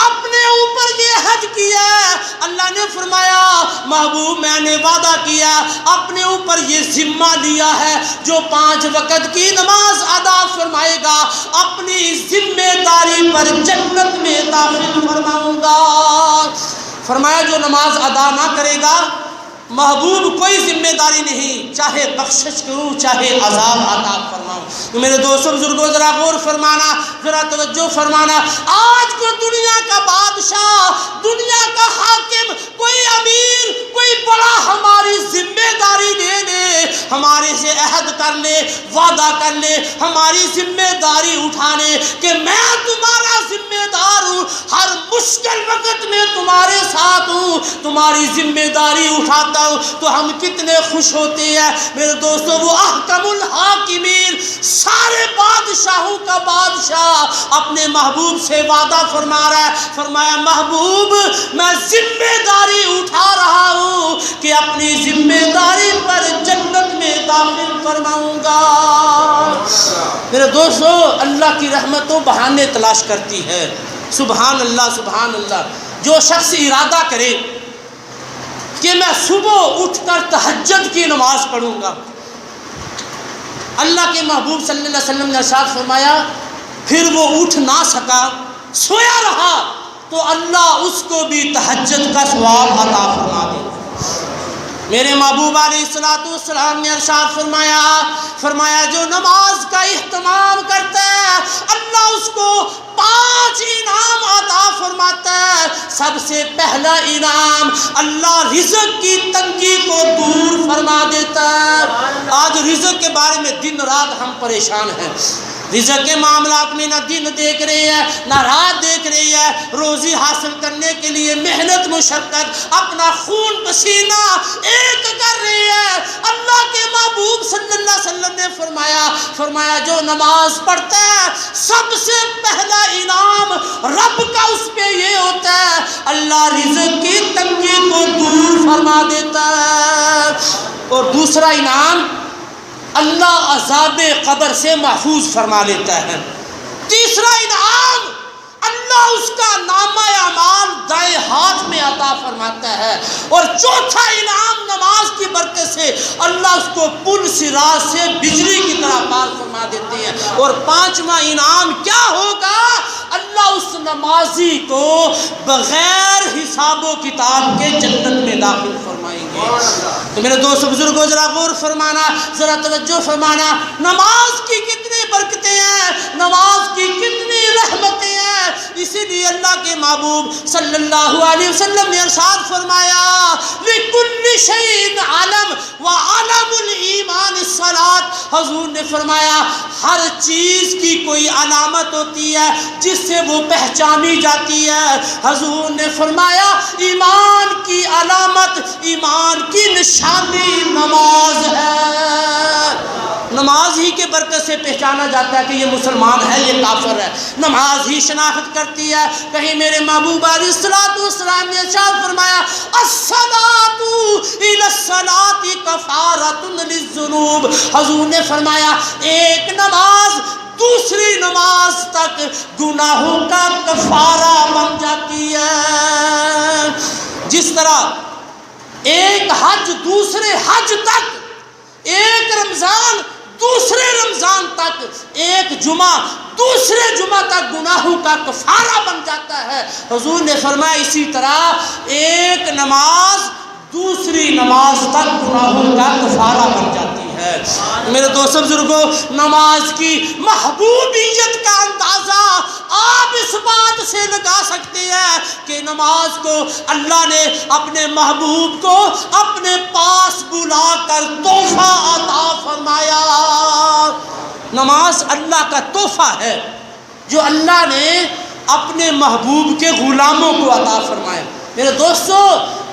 اپنے اوپر یہ حج کیا ہے۔ اللہ نے فرمایا محبوب میں نے وعدہ کیا، اپنے اوپر یہ ذمہ لیا ہے جو 5 وقت کی نماز ادا فرمائے گا اپنی ذمہ داری پر جنت میں داخل فرماؤں گا۔ فرمایا جو نماز ادا نہ کرے گا محبوب کوئی ذمہ داری نہیں، چاہے بخشش کروں چاہے عذاب عطا فرماؤں۔ تو میرے دوستوں بزرگوں ذرا غور فرمانا، ذرا توجہ فرمانا، آج کو دنیا کا بادشاہ، دنیا کا حاکم، کوئی امیر، کوئی بڑا ہماری ذمہ وعدہ کر لے ہماری ذمہ داری اٹھانے کہ میں تمہارا ذمہ دار ہوں، ہر مشکل وقت میں تمہارے ساتھ ہوں، تمہاری ذمہ داری اٹھاتا ہوں، تو ہم کتنے خوش ہوتے ہیں میرے دوستو۔ وہ احکم الحاکمین، سارے بادشاہوں کا بادشاہ اپنے محبوب سے وعدہ فرما رہا ہے، فرمایا محبوب میں ذمہ داری اٹھا رہا ہوں کہ اپنی ذمہ داری پر جنت میں داخل فرماؤں گا۔ میرے دوستو اللہ کی رحمت و بہانے تلاش کرتی ہے، سبحان اللہ سبحان اللہ۔ جو شخص ارادہ کرے کہ میں صبح اٹھ کر تہجد کی نماز پڑھوں گا، اللہ کے محبوب صلی اللہ علیہ وسلم نے ارشاد فرمایا پھر وہ اٹھ نہ سکا، سویا رہا، تو اللہ اس کو بھی تہجد کا ثواب عطا فرما دے۔ میرے محبوب علیہ السلام نے ارشاد فرمایا جو نماز کا اہتمام کرتا ہے اللہ اس کو 5 انعام عطا فرماتا ہے۔ سب سے پہلا انعام اللہ رزق کی تنگی کو دور فرما دیتا ہے۔ آج رزق کے بارے میں دن رات ہم پریشان ہیں، رزق کے معاملات میں نہ دن دیکھ رہے ہیں نہ رات دیکھ رہے ہیں، روزی حاصل کرنے کے لیے محنت مشقت اپنا خون پسینہ ایک کر رہے ہیں۔ اللہ کے محبوب صلی اللہ علیہ وسلم نے فرمایا جو نماز پڑھتا ہے سب سے پہلا انعام رب کا اس پہ یہ ہوتا ہے اللہ رزق کی تنگی کو دور فرما دیتا ہے۔ اور دوسرا انعام اللہ عذاب قبر سے محفوظ فرما لیتا ہے۔ تیسرا انعام اللہ اس کا نامہ اعمال دائیں ہاتھ میں عطا فرماتا ہے۔ اور چوتھا انعام نماز کی برکت سے اللہ اس کو پل صراط سے بجلی کی طرح پار فرما دیتے ہیں۔ اور پانچواں انعام کیا ہوگا؟ اللہ اس نمازی کو بغیر حساب و کتاب کے جنت میں داخل فرمائیں گے۔ تو میرے دوست بزرگوں ذرا غور فرمانا، ذرا توجہ فرمانا، نماز کی کتنی برکتیں ہیں، نماز کی کتنی رحمتیں ہیں۔ اسی لیے اللہ کے محبوب صلی اللہ علیہ وسلم نے ارشاد فرمایا لِكُلِّ شَيْءٍ عَلَمٌ وَعَلَمُ الْإِيمَانِ الصَّلَاةُ۔ حضور نے فرمایا ہر چیز کی کوئی علامت ہوتی ہے جس سے وہ پہچانی جاتی ہے۔ حضور نے فرمایا ایمان کی علامت، ایمان کی نشانی نماز ہے۔ نماز ہی کے برکت سے پہچانا جاتا ہے کہ یہ مسلمان ہے یہ کافر ہے، نماز ہی شناخت کرتی ہے۔ کہیں میرے محبوب علیہ السلام نے ارشاد فرمایا الصلاۃ الی الصلاۃ کفارۃ للذنوب۔ حضور نے فرمایا ایک نماز دوسری نماز تک گناہوں کا کفارہ بن جاتی ہے۔ جس طرح ایک حج دوسرے حج تک، ایک رمضان دوسرے رمضان تک، ایک جمعہ دوسرے جمعہ تک گناہوں کا کفارہ بن جاتا ہے، حضور نے فرمایا اسی طرح ایک نماز دوسری نماز تک گناہوں کا کفارہ بن جاتی ہے۔ میرے دوست بزرگوں نماز کی محبوبیت کا اندازہ آپ اس بات سے لگا سکتے ہیں کہ نماز کو اللہ نے اپنے محبوب کو اپنے پاس بلا کر تحفہ عطا فرمایا۔ نماز اللہ کا تحفہ ہے جو اللہ نے اپنے محبوب کے غلاموں کو عطا فرمایا۔ میرے دوستو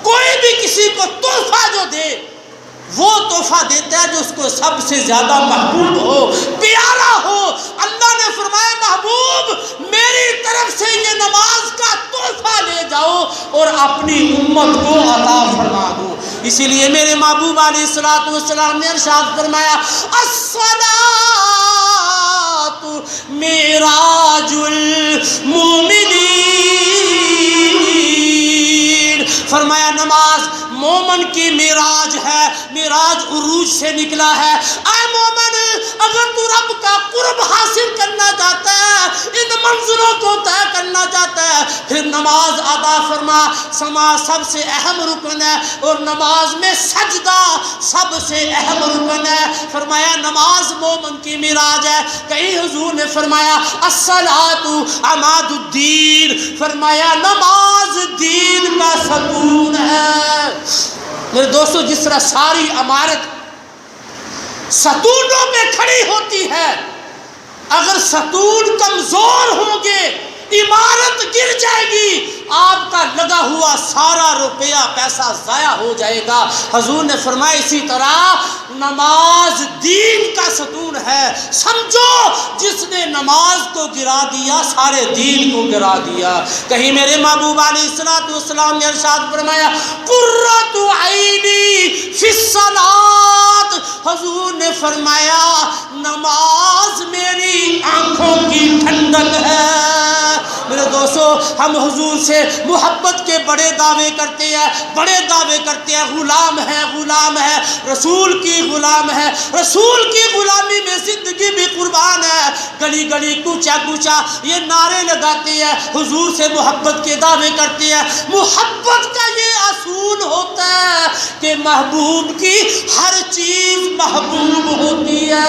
کوئی بھی کسی کو تحفہ جو دے وہ تحفہ دیتا ہے جو اس کو سب سے زیادہ محبوب ہو، پیارا ہو۔ اللہ نے فرمایا محبوب میری طرف سے یہ نماز کا تحفہ لے جاؤ اور اپنی امت کو عطا فرما دو۔ اسی لیے میرے محبوب علیہ السلام نے ارشاد فرمایا الصلاۃ معراج المومنین۔ فرمایا نماز مومن کی معراج ہے، معراج عروج سے نکلا ہے۔ اے مومن اگر تو رب کا قرب حاصل کرنا چاہتا ہے، ان منزلوں کو طے کرنا چاہتا ہے، پھر نماز ادا فرما۔ نماز سب سے اہم رکن ہے اور نماز میں سجدہ سب سے اہم رکن ہے۔ فرمایا نماز مومن کی معراج ہے۔ کہیں حضور نے فرمایا الصلاۃ عماد الدین، فرمایا نماز دین کا ستون ہے۔ میرے دوستو جس طرح ساری عمارت ستونوں پہ کھڑی ہوتی ہے. اگر ستون کمزور ہوں گے عمارت گر جائے گی، آپ کا لگا ہوا سارا روپیہ پیسہ ضائع ہو جائے گا. حضور نے فرمایا اسی طرح نماز دین کا ستون ہے. سمجھو جس نے نماز کو گرا دیا سارے دین کو گرا دیا. کہیں میرے محبوب علیہ الصلوۃ والسلام نے ارشاد فرمایا قرۃ عینی فی الصلاۃ. حضور نے فرمایا نماز میری آنکھوں کی ٹھنڈک ہے. میرے دوستو ہم حضور سے محبت کے بڑے دعوے کرتے ہیں، بڑے دعوے کرتے ہیں. غلام ہے، غلام ہے، رسول کی غلام ہے، رسول کی غلامی میں زندگی بھی قربان ہے. گلی گلی کوچا کوچا یہ نعرے لگاتے ہیں، حضور سے محبت کے دعوے کرتے ہیں. محبت کا یہ اصول ہوتا ہے کہ محبوب کی ہر چیز محبوب ہوتی ہے.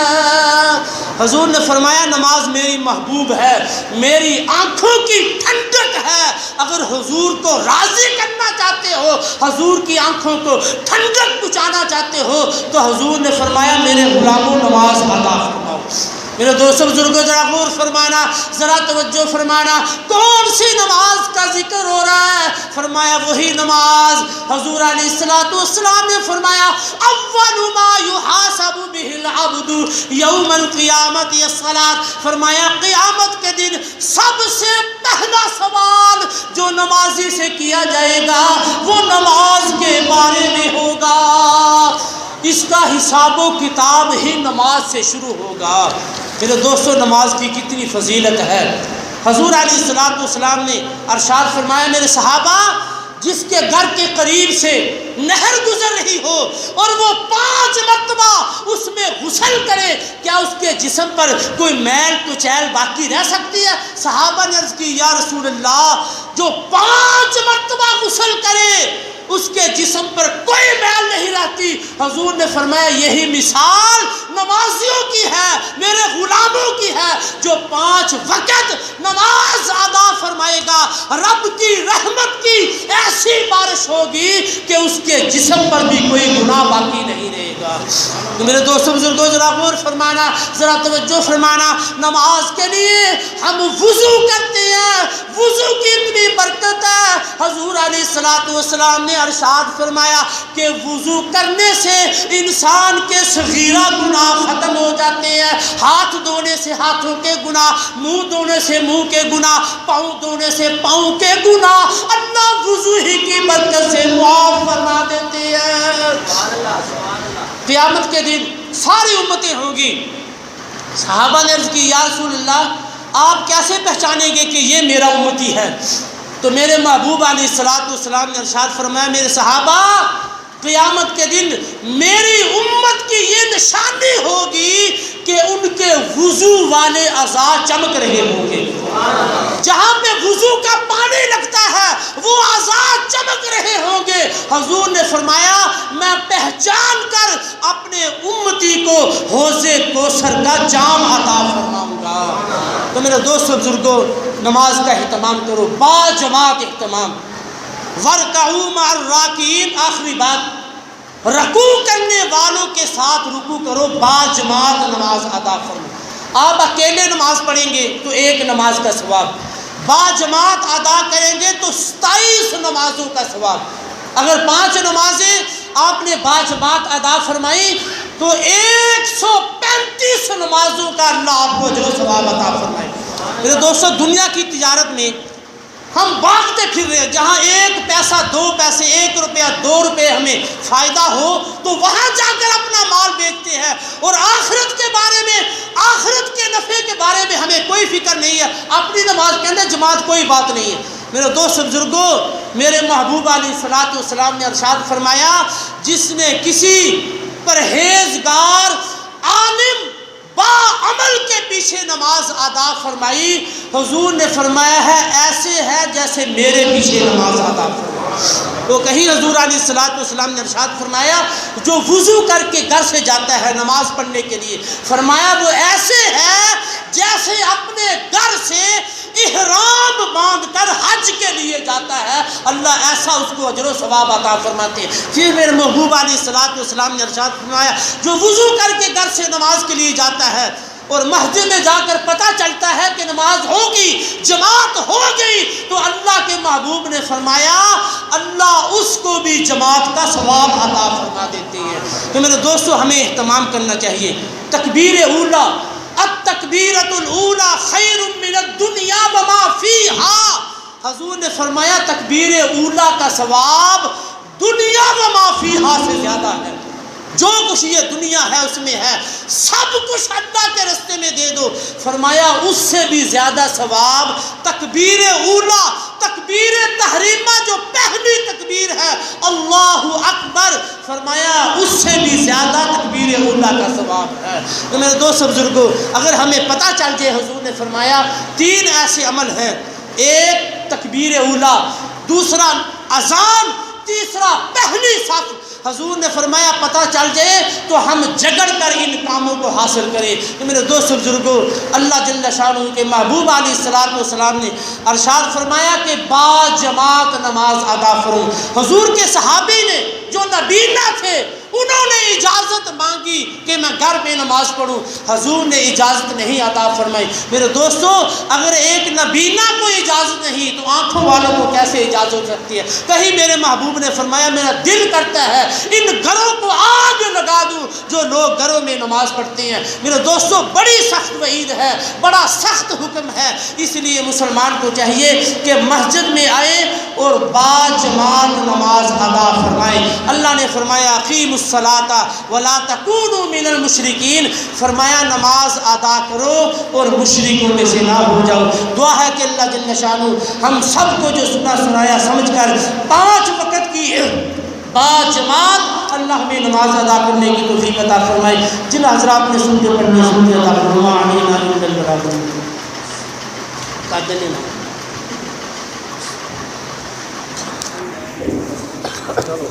حضور نے فرمایا نماز میری محبوب ہے، میری آنکھوں کی ٹھنڈک ہے. اگر حضور کو راضی کرنا چاہتے ہو، حضور کی آنکھوں کو ٹھنڈک پہنچانا چاہتے ہو، تو حضور نے فرمایا میرے غلاموں نماز ادا فرماؤ. میرے دوستوں بزرگوں ذرا غور فرمانا، ذرا توجہ فرمانا. کون سی نماز کا ذکر ہو رہا ہے؟ فرمایا وہی نماز. حضور علیہ الصلوۃ والسلام نے فرمایا اول ما یحاسب به العبد یوم القیامت الصلاۃ. فرمایا قیامت کے دن سب سے پہلا سوال جو نمازی سے کیا جائے گا وہ نماز کے بارے میں ہوگا. اس کا حساب و کتاب ہی نماز سے شروع ہوگا. میرے دوستو نماز کی کتنی فضیلت ہے. حضور علیہ الصلوۃ والسلام نے ارشاد فرمایا میرے صحابہ جس کے گھر کے قریب سے نہر گزر رہی ہو اور وہ 5 مرتبہ اس میں غسل کرے، کیا اس کے جسم پر کوئی میل کچیل باقی رہ سکتی ہے؟ صحابہ نے عرض کی یا رسول اللہ جو 5 مرتبہ غسل کرے اس کے جسم پر کوئی میل نہیں رہتی. حضور نے فرمایا یہی مثال نمازیوں کی ہے، میرے غلاموں کی ہے. جو 5 وقت نماز ادا فرمائے گا رب کی رحمت کی ایسی بارش ہوگی کہ اس کے جسم پر بھی کوئی گناہ باقی نہیں رہے گا. تو میرے دوستوں بزرگوں ذرا غور فرمانا، ذرا توجہ فرمانا. نماز کے لیے ہم وضو کرتے ہیں، وضو کی اتنی برکت ہے. حضور علیہ الصلوۃ والسلام نے ارشاد فرمایا کہ وضو کرنے سے انسان کے صغیرہ گناہ ختم ہو جاتے ہیں. ہاتھ دھونے سے ہاتھوں کے گناہ، منہ دھونے سے منہ کے گناہ، پاؤں دھونے سے پاؤں کے گناہ اللہ وضو ہی کی برکت سے معاف فرما دیتے ہیں. قیامت کے دن ساری امتیں ہوں گی. صحابہ نے عرض کی یا رسول اللہ آپ کیسے پہچانیں گے کہ یہ میرا امتی ہے؟ تو میرے محبوب علیہ الصلوۃ والسلام نے ارشاد فرمایا میرے صحابہ قیامت کے دن میری امت کی یہ نشانی ہوگی کہ ان کے وضو والے اعضاء چمک رہے ہوں گے. جہاں پہ وضو کا پانی لگتا ہے وہ اعضاء چمک رہے ہوں گے. حضور نے فرمایا میں پہچان کر اپنے امتی کو حوض کوثر کا جام عطا فرماؤں گا. تو میرے دوستو بزرگوں نماز کا اہتمام کرو، با جماعت اہتمام. وَارْكَعُوا مَعَ الرَّاكِعِينَ. آخری بات رکوع کرنے والوں کے ساتھ رکوع کرو، با جماعت نماز ادا فرماؤ. آپ اکیلے نماز پڑھیں گے تو 1 نماز کا ثواب، با جماعت ادا کریں گے تو 27 نمازوں کا ثواب. اگر 5 نمازیں آپ نے با جماعت ادا فرمائی تو 135 نمازوں کا اللہ آپ کو اجر و ثواب عطا فرمائے. میرے دوستو دنیا کی تجارت میں ہم بھاگتے پھر رہے ہیں، جہاں 1 پیسہ 2 پیسے 1 روپیہ 2 روپے ہمیں فائدہ ہو تو وہاں جا کر اپنا مال بیچتے ہیں، اور آخرت کے بارے میں، آخرت کے نفع کے بارے میں ہمیں کوئی فکر نہیں ہے. اپنی نماز کے اندر جماعت کوئی بات نہیں ہے. میرے دوست بزرگوں میرے محبوب علیہ الصلوۃ والسلام نے ارشاد فرمایا جس نے کسی پرہیزگار عالم با عمل کے پیچھے نماز ادا فرمائی، حضور نے فرمایا ہے ایسے ہے جیسے میرے پیچھے نماز ادا فرمائی. تو کہیں حضور علیہ الصلوۃ والسلام نے ارشاد فرمایا جو وضو کر کے گھر سے جاتا ہے نماز پڑھنے کے لیے، فرمایا وہ ایسے ہے جیسے اپنے گھر سے احرام باندھ کر حج کے لیے جاتا ہے، اللہ ایسا اس کو اجر و ثواب عطا فرماتے ہیں۔ پھر میرے محبوب علیہ السلام نے ارشاد فرمایا جو وضو کر کے گھر سے نماز کے لیے جاتا ہے اور مسجد میں جا کر پتہ چلتا ہے کہ نماز ہوگی، جماعت ہو گئی، تو اللہ کے محبوب نے فرمایا اللہ اس کو بھی جماعت کا ثواب عطا فرما دیتے ہیں۔ تو میرے دوستو ہمیں اہتمام کرنا چاہیے۔ تکبیر اولا، التکبیرۃ الاولی خیر من الدنیا وما فیہا، حضور نے فرمایا تکبیر اولا کا ثواب دنیا وما فیہا سے زیادہ ہے۔ جو کچھ یہ دنیا ہے اس میں ہے، سب کچھ اللہ کے راستے میں دے دو، فرمایا اس سے بھی زیادہ ثواب تکبیر اولا، تکبیر تحریمہ جو پہلی تکبیر ہے اللہ اکبر، فرمایا اس سے بھی زیادہ تکبیر اولا کا ثواب ہے۔ تو میرے دوست بزرگوں اگر ہمیں پتہ چل جائے، حضور نے فرمایا 3 ایسے عمل ہیں، ایک تکبیر اولا، دوسرا اذان، تیسرا پہلی صف، حضور نے فرمایا پتہ چل جائے تو ہم جگڑ کر ان کاموں کو حاصل کریں۔ تو میرے دوست بزرگوں اللہ جل شانہ کے محبوب علیہ السلام نے ارشاد فرمایا کہ با جماعت نماز ادا کرو۔ حضور کے صحابی نے جو نبینا تھے انہوں نے اجازت مانگی کہ میں گھر میں نماز پڑھوں، حضور نے اجازت نہیں عطا فرمائی۔ میرے دوستو اگر ایک نبینا کو اجازت نہیں تو آنکھوں والوں کو کیسے اجازت ہو سکتی ہے؟ کہیں میرے محبوب نے فرمایا میرا دل کرتا ہے ان گھروں کو آگ لگا دوں جو لوگ گھروں میں نماز پڑھتے ہیں۔ میرے دوستو بڑی سخت وعید ہے، بڑا سخت حکم ہے، اس لیے مسلمان کو چاہیے کہ مسجد میں آئے اور با جماعت نماز ادا فرمائیں۔ اللہ نے فرمایا اقیموا الصلاۃ ولا تکونوا من المشرکین، فرمایا نماز ادا کرو اور مشرکوں میں سے نہ ہو جاؤ۔ دعا ہے کہ اللہ جل شانہ ہم سب کو جو سنا سنایا سمجھ کر 5 وقت کی با جماعت اللہ ہمیں نماز ادا کرنے کی توفیق عطا فرمائے۔ جن حضرات نے سن کے پڑھنی سنتے عطا فرمائے، آمین آمین بالبرکات۔ چلو